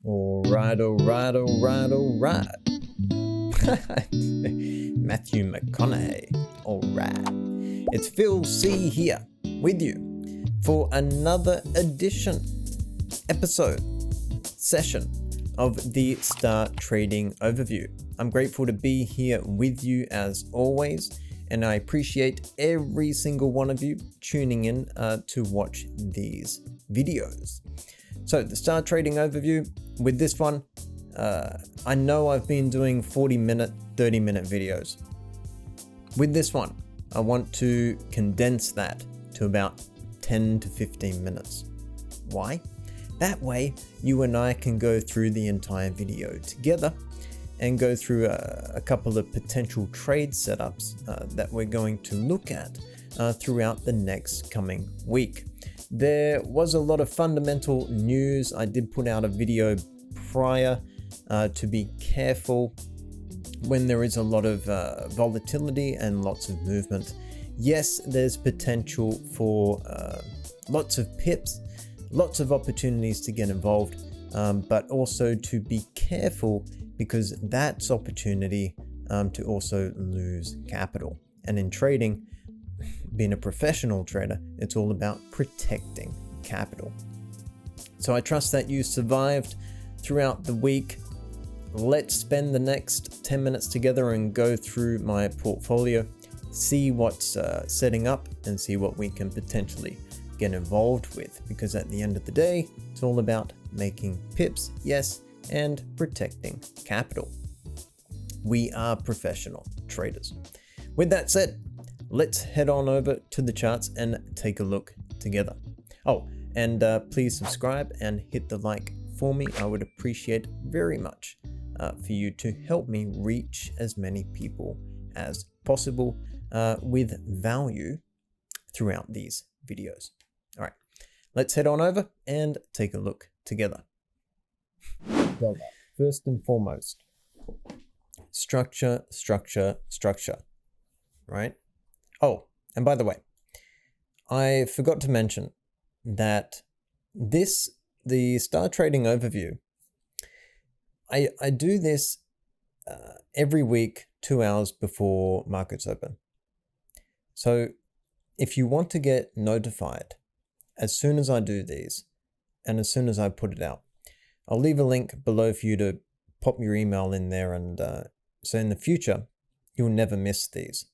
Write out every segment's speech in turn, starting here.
Alright. Matthew McConaughey. Alright. It's Phil C here with you for another session of the Star Trading Overview. I'm grateful to be here with you as always, and I appreciate every single one of you tuning in to watch these videos. So the Star Trading Overview, with this one, I know I've been doing 40-minute, 30-minute videos. With this one, I want to condense that to about 10 to 15 minutes. Why? That way, you and I can go through the entire video together and go through a couple of potential trade setups that we're going to look at throughout the next coming week. There was a lot of fundamental news. I did put out a video prior to be careful when there is a lot of volatility and lots of movement. Yes, there's potential for lots of pips, lots of opportunities to get involved, but also to be careful because that's opportunity to also lose capital. And in trading, being a professional trader, it's all about protecting capital. So I trust that you survived throughout the week. Let's spend the next 10 minutes together and go through my portfolio, see what's setting up and see what we can potentially get involved with, because at the end of the day, it's all about making pips, yes, and protecting capital. We are professional traders. With that said, let's head on over to the charts and take a look together. Oh, and please subscribe and hit the like for me. I would appreciate very much for you to help me reach as many people as possible with value throughout these videos. All right, let's head on over and take a look together. First and foremost, structure, right? Oh, and by the way, I forgot to mention that the Star Trading Overview, I do this every week, 2 hours before markets open. So if you want to get notified as soon as I do these and as soon as I put it out, I'll leave a link below for you to pop your email in there, and so in the future, you'll never miss these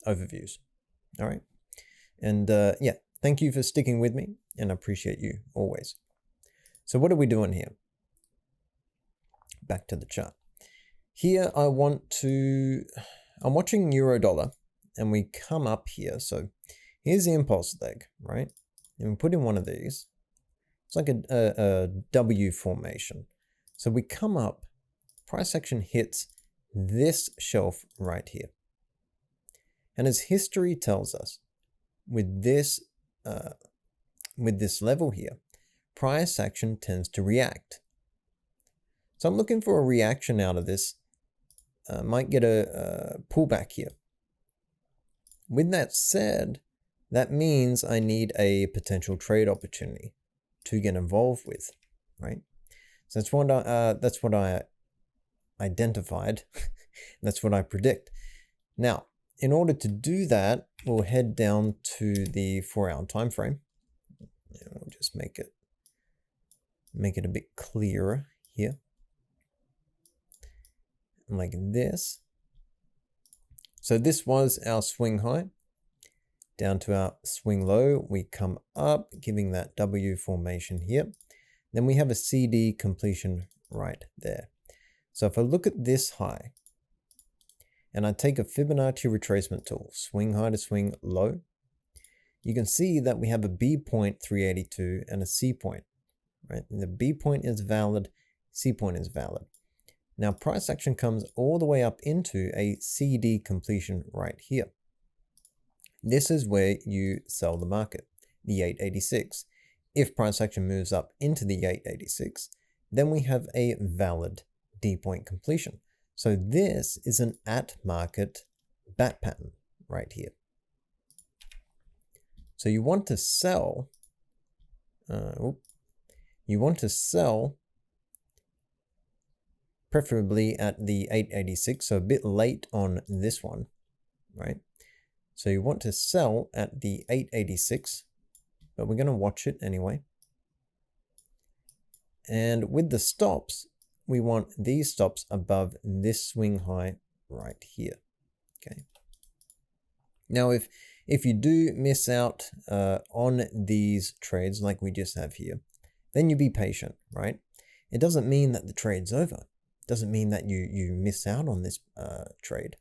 overviews. All right. And yeah, thank you for sticking with me, and I appreciate you always. So what are we doing here? Back to the chart. Here I'm watching euro dollar, and we come up here. So here's the impulse leg, right? And we put in one of these. It's like a W formation. So we come up, price action hits this shelf right here. And as history tells us, with this level here, price action tends to react. So I'm looking for a reaction out of this. Might get a pullback here. With that said, that means I need a potential trade opportunity to get involved with, right? So that's what I identified. That's what I predict. Now, in order to do that, we'll head down to the 4-hour time frame. And we'll just make it a bit clearer here. Like this. So this was our swing high. Down to our swing low, we come up, giving that W formation here. Then we have a CD completion right there. So if I look at this high, and I take a Fibonacci retracement tool, swing high to swing low, you can see that we have a B point 382 and a C point, right? And the B point is valid, C point is valid. Now price action comes all the way up into a CD completion right here. This is where you sell the market, the 886. If price action moves up into the 886, then we have a valid D point completion. So this is an at-market bat pattern right here. So you want to sell preferably at the 886, so a bit late on this one, right? So you want to sell at the 886, but we're going to watch it anyway. And with the stops, we want these stops above this swing high right here, okay? Now, if you do miss out on these trades like we just have here, then you be patient, right? It doesn't mean that the trade's over. It doesn't mean that you miss out on this trade.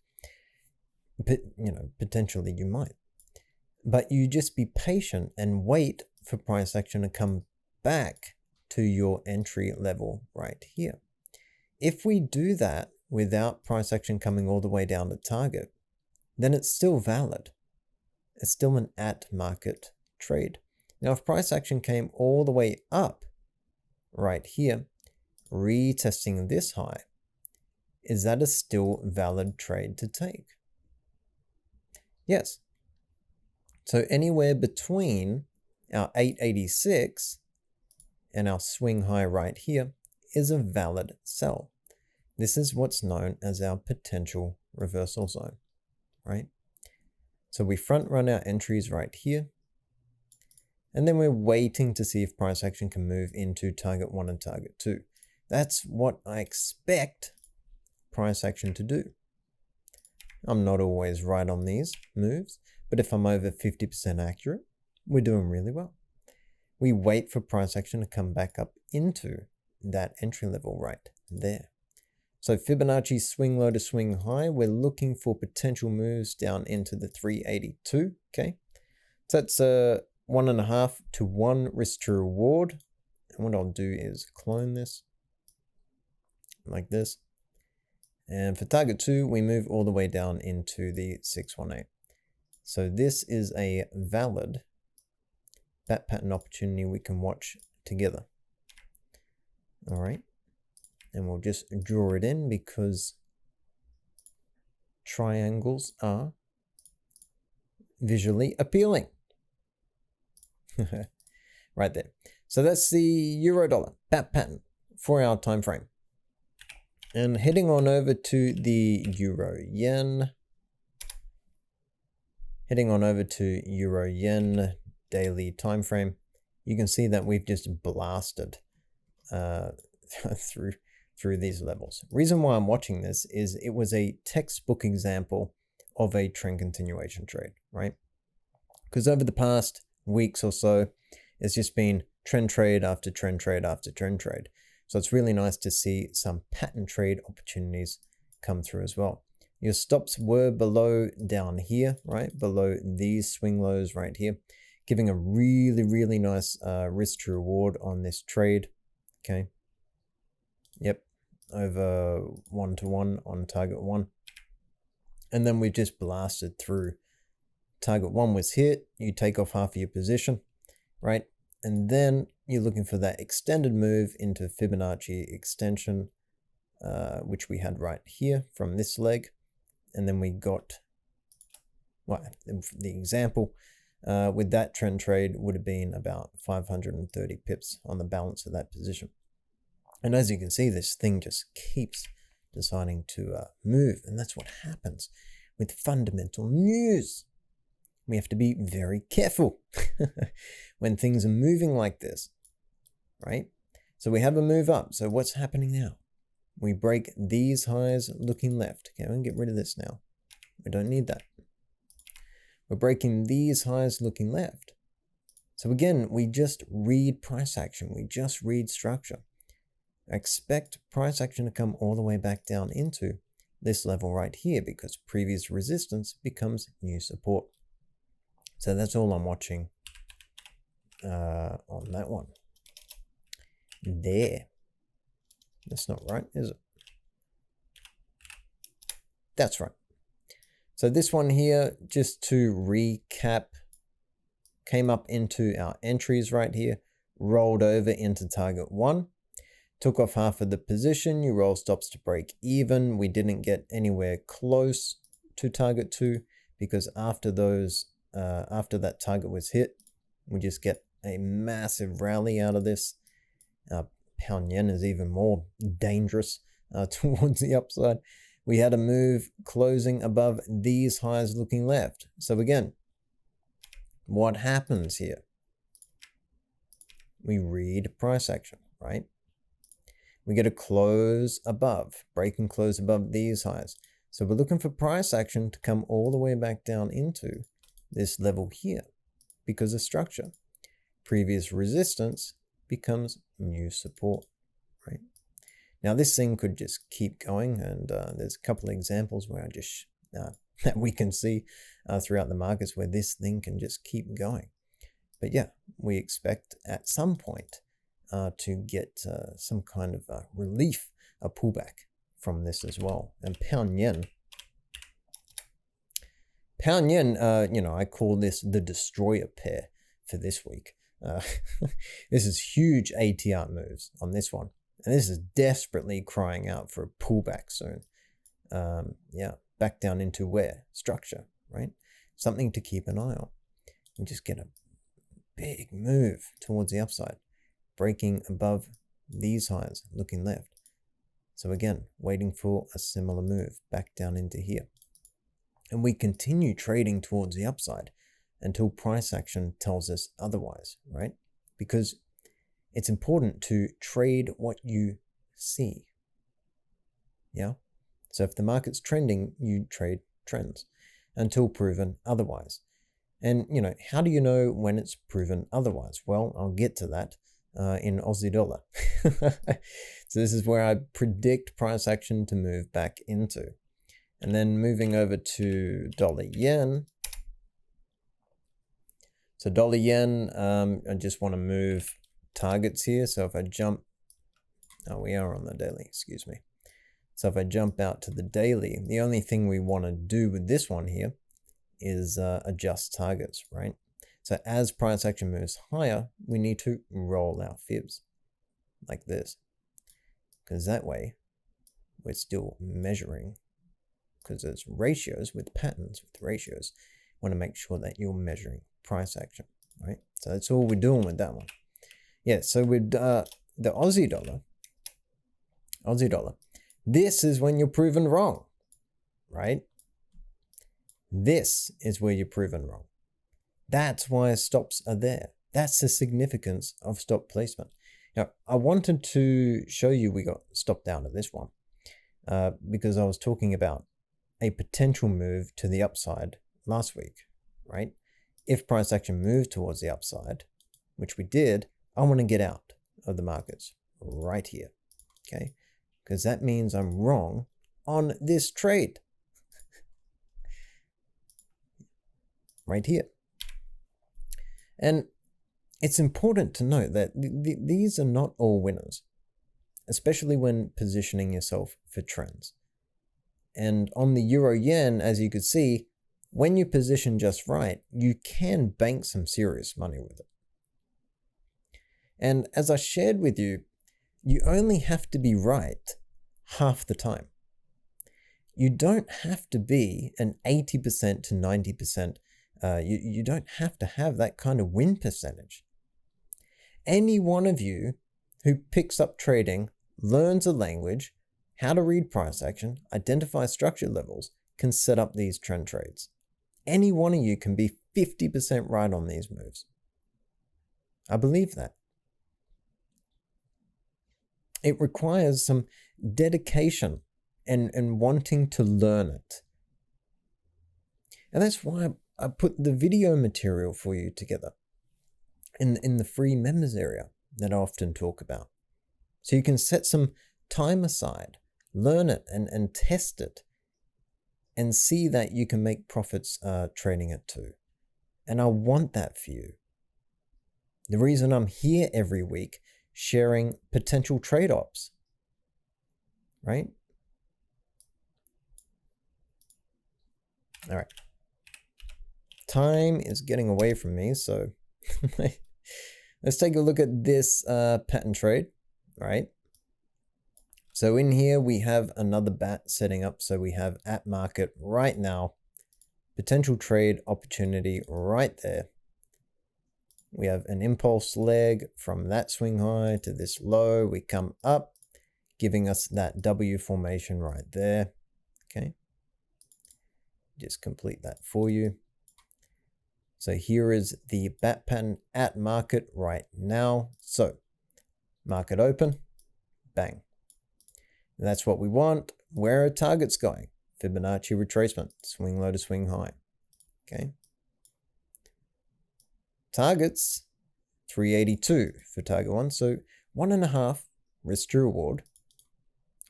But, you know, potentially you might. But you just be patient and wait for price action to come back to your entry level right here. If we do that without price action coming all the way down to target, then it's still valid. It's still an at market trade. Now, if price action came all the way up right here, retesting this high, is that a still valid trade to take? Yes. So anywhere between our 886 and our swing high right here is a valid sell. This is what's known as our potential reversal zone, right? So we front run our entries right here, and then we're waiting to see if price action can move into target 1 and target 2. That's what I expect price action to do. I'm not always right on these moves, but if I'm over 50% accurate, we're doing really well. We wait for price action to come back up into that entry level right there. So Fibonacci swing low to swing high, we're looking for potential moves down into the 382, okay? So that's a 1.5 to 1 risk to reward. And what I'll do is clone this like this. And for target 2, we move all the way down into the 618. So this is a valid bat pattern opportunity we can watch together. All right. And we'll just draw it in because triangles are visually appealing. Right there. So that's the euro dollar bat pattern 4-hour time frame. And heading on over to the euro yen. Heading on over to euro yen daily time frame, you can see that we've just blasted through these levels. Reason why I'm watching this is it was a textbook example of a trend continuation trade, right? Because over the past weeks or so, it's just been trend trade after trend trade after trend trade. So it's really nice to see some pattern trade opportunities come through as well. Your stops were below down here, right? Below these swing lows right here, giving a really, really nice risk to reward on this trade. Okay. Yep. Over 1-to-1 on target 1. And then we just blasted through. Target 1 was hit. You take off half of your position, right? And then you're looking for that extended move into Fibonacci extension, which we had right here from this leg. And then we got, well, the example with that trend trade would have been about 530 pips on the balance of that position. And as you can see, this thing just keeps deciding to move. And that's what happens with fundamental news. We have to be very careful when things are moving like this, right? So we have a move up. So what's happening now? We break these highs looking left. Okay, we can get rid of this now. We don't need that. We're breaking these highs looking left. So again, we just read price action. We just read structure. Expect price action to come all the way back down into this level right here because previous resistance becomes new support. So that's all I'm watching on that one. There. That's not right, is it? That's right. So this one here, just to recap, came up into our entries right here, rolled over into target 1, took off half of the position, you roll stops to break even. We didn't get anywhere close to target 2 because after those, after that target was hit, we just get a massive rally out of this. Pound yen is even more dangerous towards the upside. We had a move closing above these highs looking left. So again, what happens here? We read price action, right? We get a close above, break and close above these highs. So we're looking for price action to come all the way back down into this level here because of structure. Previous resistance becomes new support, right? Now this thing could just keep going, and there's a couple of examples where I just that we can see throughout the markets where this thing can just keep going. But yeah, we expect at some point to get some kind of relief, a pullback from this as well. And pound yen, you know, I call this the destroyer pair for this week. This is huge ATR moves on this one, and this is desperately crying out for a pullback soon. Yeah, back down into where? Structure, right? Something to keep an eye on. We just get a big move towards the upside, breaking above these highs, looking left. So again, waiting for a similar move back down into here. And we continue trading towards the upside until price action tells us otherwise, right? Because it's important to trade what you see. Yeah? So if the market's trending, you trade trends until proven otherwise. And, you know, how do you know when it's proven otherwise? Well, I'll get to that in Aussie dollar. So this is where I predict price action to move back into. And then moving over to dollar yen. So dollar yen, I just want to move targets here. So if I jump, we are on the daily, excuse me. So if I jump out to the daily, the only thing we want to do with this one here is adjust targets, right? So as price action moves higher, we need to roll our fibs like this, because that way we're still measuring, because there's ratios with patterns, with ratios. Want to make sure that you're measuring price action, right? So that's all we're doing with that one. Yeah, so with the Aussie dollar, this is when you're proven wrong, right? This is where you're proven wrong. That's why stops are there. That's the significance of stop placement. Now, I wanted to show you we got stopped down at this one because I was talking about a potential move to the upside last week, right? If price action moved towards the upside, which we did, I want to get out of the markets right here, okay? Because that means I'm wrong on this trade. Right here. And it's important to note that these are not all winners, especially when positioning yourself for trends. And on the euro yen, as you could see, when you position just right, you can bank some serious money with it. And as I shared with you, you only have to be right half the time. You don't have to be an 80% to 90%. You don't have to have that kind of win percentage. Any one of you who picks up trading, learns a language, how to read price action, identify structure levels, can set up these trend trades. Any one of you can be 50% right on these moves. I believe that. It requires some dedication and wanting to learn it. And that's why I put the video material for you together in the free members area that I often talk about. So you can set some time aside, learn it and test it, and see that you can make profits trading it too. And I want that for you. The reason I'm here every week sharing potential trade ops, right? All right. Time is getting away from me, so let's take a look at this pattern trade, right? So in here we have another bat setting up. So we have at market right now, potential trade opportunity right there. We have an impulse leg from that swing high to this low. We come up, giving us that W formation right there. Okay. Just complete that for you. So here is the bat pattern at market right now. So market open, bang. And that's what we want. Where are targets going? Fibonacci retracement, swing low to swing high. Okay. Targets 382 for target 1. So 1.5 risk to reward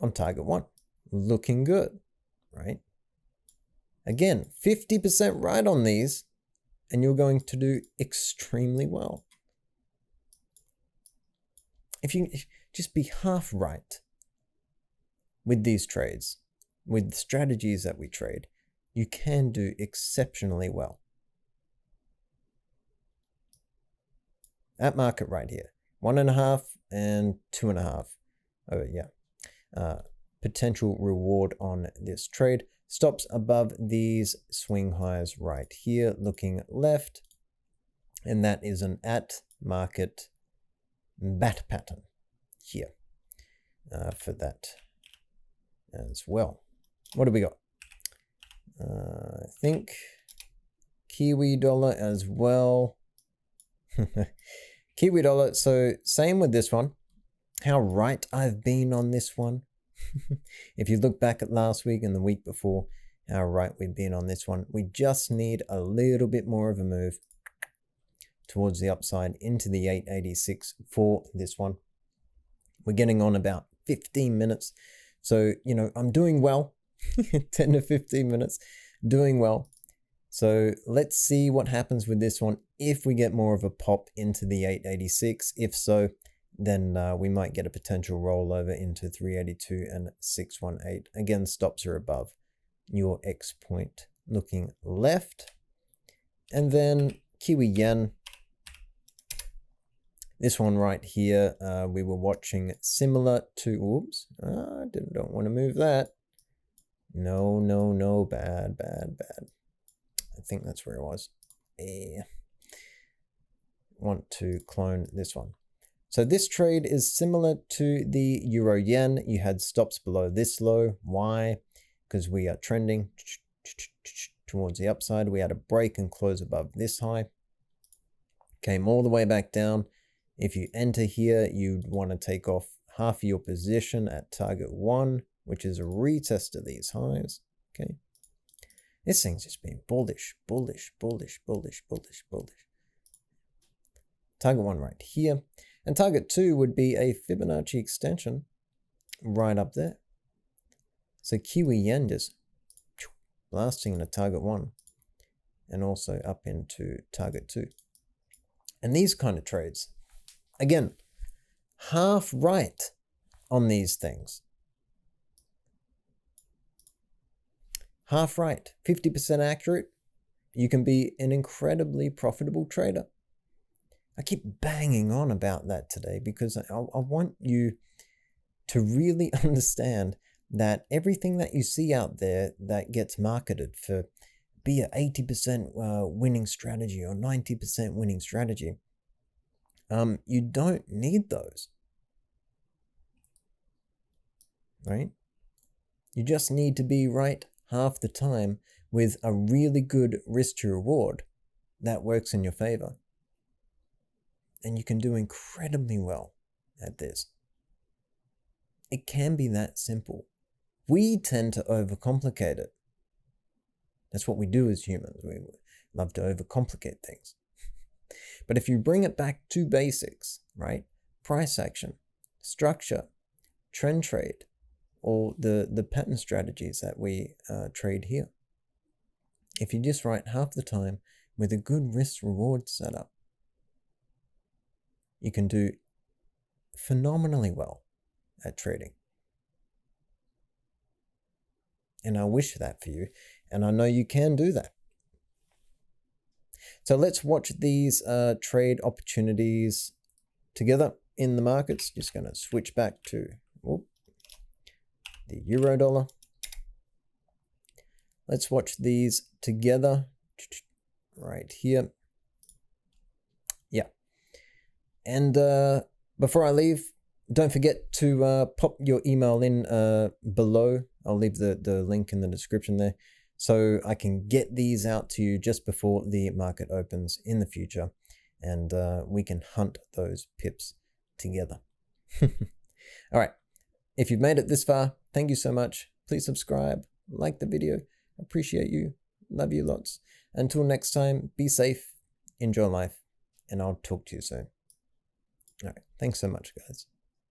on target 1. Looking good, right? Again, 50% right on these, and you're going to do extremely well. If you just be half right with these trades, with the strategies that we trade, you can do exceptionally well. At market right here, 1.5 and 2.5. Oh yeah, potential reward on this trade. Stops above these swing highs right here, looking left, and that is an at market bat pattern here for that as well. What do we got? I think Kiwi dollar as well. Kiwi dollar, so same with this one. How right I've been on this one. If you look back at last week and the week before, how right we've been on this one. We just need a little bit more of a move towards the upside into the 886 for this one. We're getting on about 15 minutes. So, you know, I'm doing well. 10 to 15 minutes, doing well. So let's see what happens with this one. If we get more of a pop into the 886, if so, then we might get a potential rollover into 382 and 618. Again, stops are above your X point looking left. And then Kiwi Yen. This one right here, we were watching similar to, oops, I don't want to move that. No, bad. I think that's where it was. Want to clone this one. So this trade is similar to the Euro Yen. You had stops below this low. Why? Because we are trending towards the upside. We had a break and close above this high. Came all the way back down. If you enter here, you'd want to take off half of your position at target 1, which is a retest of these highs. Okay. This thing's just been bullish. Target 1 right here. And target 2 would be a Fibonacci extension right up there. So Kiwi Yen just blasting into target 1 and also up into target 2. And these kind of trades, again, half right on these things. Half right, 50% accurate. You can be an incredibly profitable trader. I keep banging on about that today because I want you to really understand that everything that you see out there that gets marketed for be an 80% winning strategy or 90% winning strategy, you don't need those, right? You just need to be right half the time with a really good risk to reward that works in your favor. And you can do incredibly well at this. It can be that simple. We tend to overcomplicate it. That's what we do as humans. We love to overcomplicate things. But if you bring it back to basics, right? Price action, structure, trend trade, or the pattern strategies that we trade here. If you just write half the time with a good risk reward setup, you can do phenomenally well at trading. And I wish that for you, and I know you can do that. So let's watch these trade opportunities together in the markets. Just going to switch back to the euro dollar. Let's watch these together right here. Yeah. And before I leave, Don't forget to pop your email in below. I'll leave the link in the description there, so I can get these out to you just before the market opens in the future, and we can hunt those pips together. All right. If you've made it this far, thank you so much. Please subscribe, like the video. Appreciate you. Love you lots. Until next time, be safe, enjoy life, and I'll talk to you soon. All right. Thanks so much, guys.